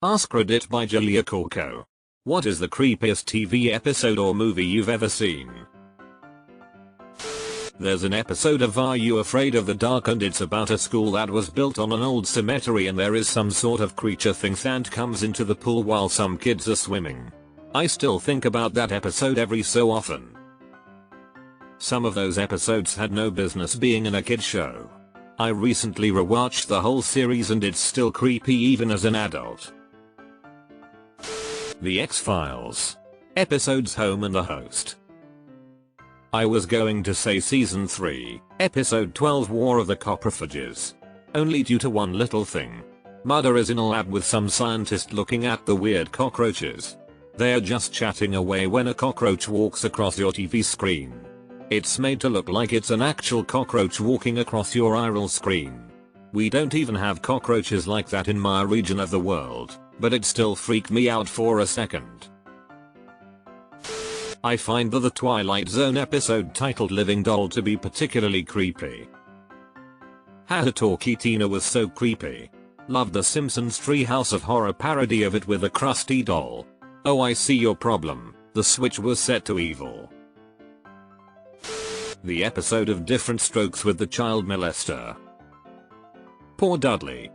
AskReddi by Julia Corco. What is the creepiest TV episode or movie you've ever seen? There's an episode of Are You Afraid of the Dark, and it's about a school that was built on an old cemetery, and there is some sort of creature thinks and comes into the pool while some kids are swimming. I still think about that episode every so often. Some of those episodes had no business being in a kid show. I recently rewatched the whole series and it's still creepy even as an adult. The X-Files. Episodes Home and the Host. I was going to say season 3, episode 12 War of the Coprophages. Only due to one little thing. Mulder is in a lab with some scientist looking at the weird cockroaches. They're just chatting away when a cockroach walks across your TV screen. It's made to look like it's an actual cockroach walking across your IRL screen. We don't even have cockroaches like that in my region of the world, but it still freaked me out for a second. I find the Twilight Zone episode titled Living Doll to be particularly creepy. How Talkie Tina was so creepy. Loved the Simpsons Treehouse of Horror parody of it with a crusty doll. Oh, I see your problem, the switch was set to evil. The episode of Different Strokes with the child molester. Poor Dudley.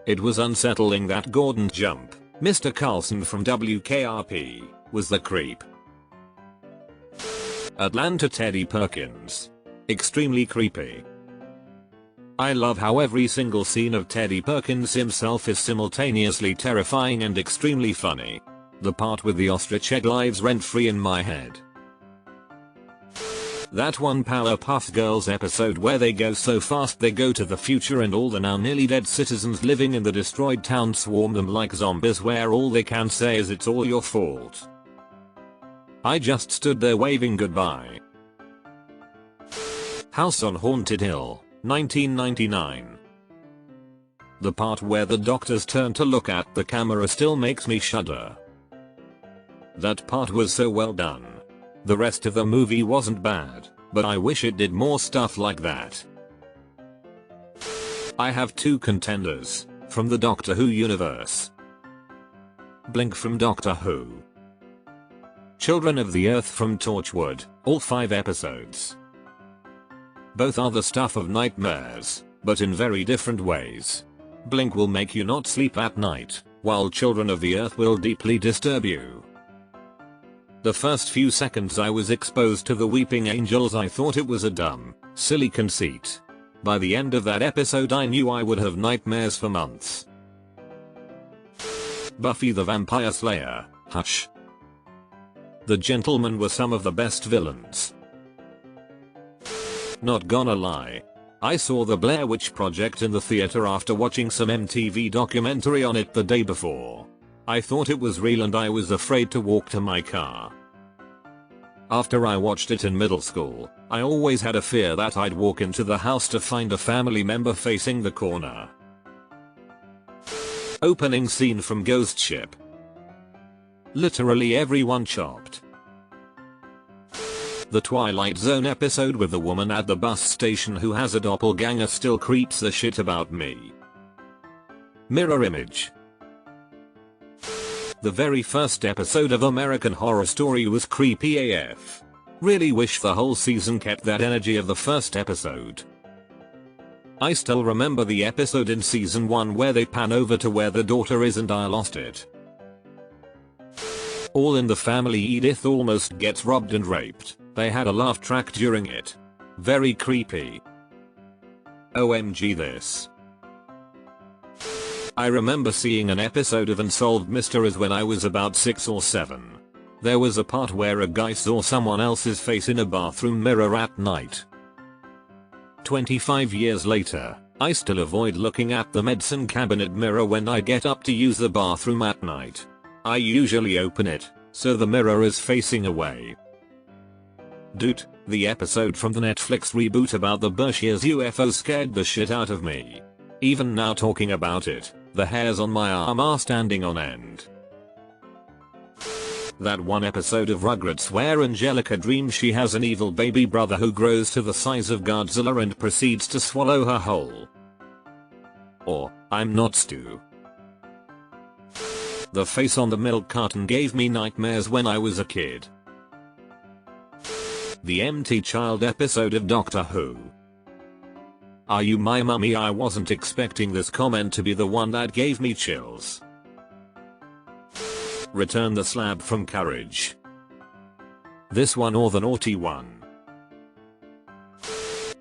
It was unsettling that Gordon Jump, Mr. Carlson from WKRP, was the creep. Atlanta Teddy Perkins. Extremely creepy. I love how every single scene of Teddy Perkins himself is simultaneously terrifying and extremely funny. The part with the ostrich egg lives rent-free in my head. That one Powerpuff Girls episode where they go so fast they go to the future and all the now nearly dead citizens living in the destroyed town swarm them like zombies, where all they can say is it's all your fault. I just stood there waving goodbye. House on Haunted Hill, 1999. The part where the doctors turn to look at the camera still makes me shudder. That part was so well done. The rest of the movie wasn't bad, but I wish it did more stuff like that. I have two contenders, from the Doctor Who universe. Blink from Doctor Who. Children of the Earth from Torchwood, all 5 episodes. Both are the stuff of nightmares, but in very different ways. Blink will make you not sleep at night, while Children of the Earth will deeply disturb you. The first few seconds I was exposed to the weeping angels, I thought it was a dumb, silly conceit. By the end of that episode I knew I would have nightmares for months. Buffy the Vampire Slayer, Hush. The Gentlemen were some of the best villains. Not gonna lie. I saw the Blair Witch Project in the theater after watching some MTV documentary on it the day before. I thought it was real and I was afraid to walk to my car. After I watched it in middle school, I always had a fear that I'd walk into the house to find a family member facing the corner. Opening scene from Ghost Ship. Literally everyone chopped. The Twilight Zone episode with the woman at the bus station who has a doppelganger still creeps the shit about me. Mirror Image. The very first episode of American Horror Story was creepy AF. Really wish the whole season kept that energy of the first episode. I still remember the episode in season 1 where they pan over to where the daughter is and I lost it. All in the Family, Edith almost gets robbed and raped. They had a laugh track during it. Very creepy. OMG this. I remember seeing an episode of Unsolved Mysteries when I was about 6 or 7. There was a part where a guy saw someone else's face in a bathroom mirror at night. 25 years later, I still avoid looking at the medicine cabinet mirror when I get up to use the bathroom at night. I usually open it, so the mirror is facing away. Dude, the episode from the Netflix reboot about the Berkshires UFO scared the shit out of me. Even now talking about it, the hairs on my arm are standing on end. That one episode of Rugrats where Angelica dreams she has an evil baby brother who grows to the size of Godzilla and proceeds to swallow her whole. Or, I'm not Stu. The face on the milk carton gave me nightmares when I was a kid. The empty child episode of Doctor Who. Are you my mummy? I wasn't expecting this comment to be the one that gave me chills. Return the slab from Courage. This one or the naughty one?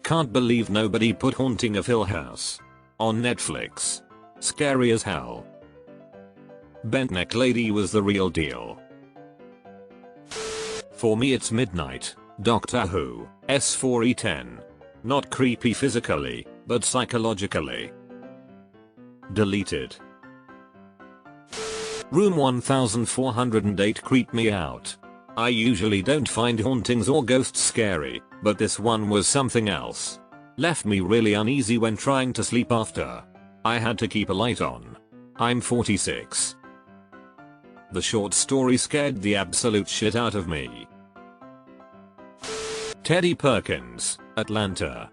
Can't believe nobody put Haunting of Hill House on Netflix. Scary as hell. Bent Neck Lady was the real deal. For me it's Midnight, Doctor Who, S4E10. Not creepy physically, but psychologically. Deleted. Room 1408 creeped me out. I usually don't find hauntings or ghosts scary, but this one was something else. Left me really uneasy when trying to sleep after. I had to keep a light on. I'm 46. The short story scared the absolute shit out of me. Teddy Perkins, Atlanta.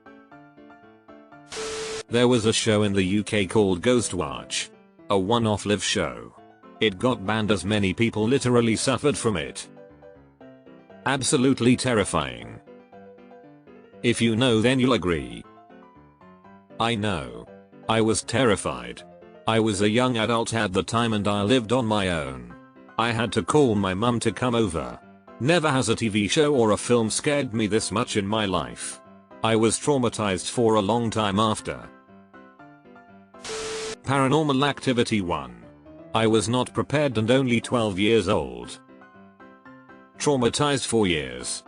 There was a show in the UK called Ghostwatch. A one-off live show. It got banned as many people literally suffered from it. Absolutely terrifying. If you know then you'll agree. I know. I was terrified. I was a young adult at the time and I lived on my own. I had to call my mum to come over. Never has a TV show or a film scared me this much in my life. I was traumatized for a long time after. Paranormal Activity 1. I was not prepared and only 12 years old. Traumatized for years.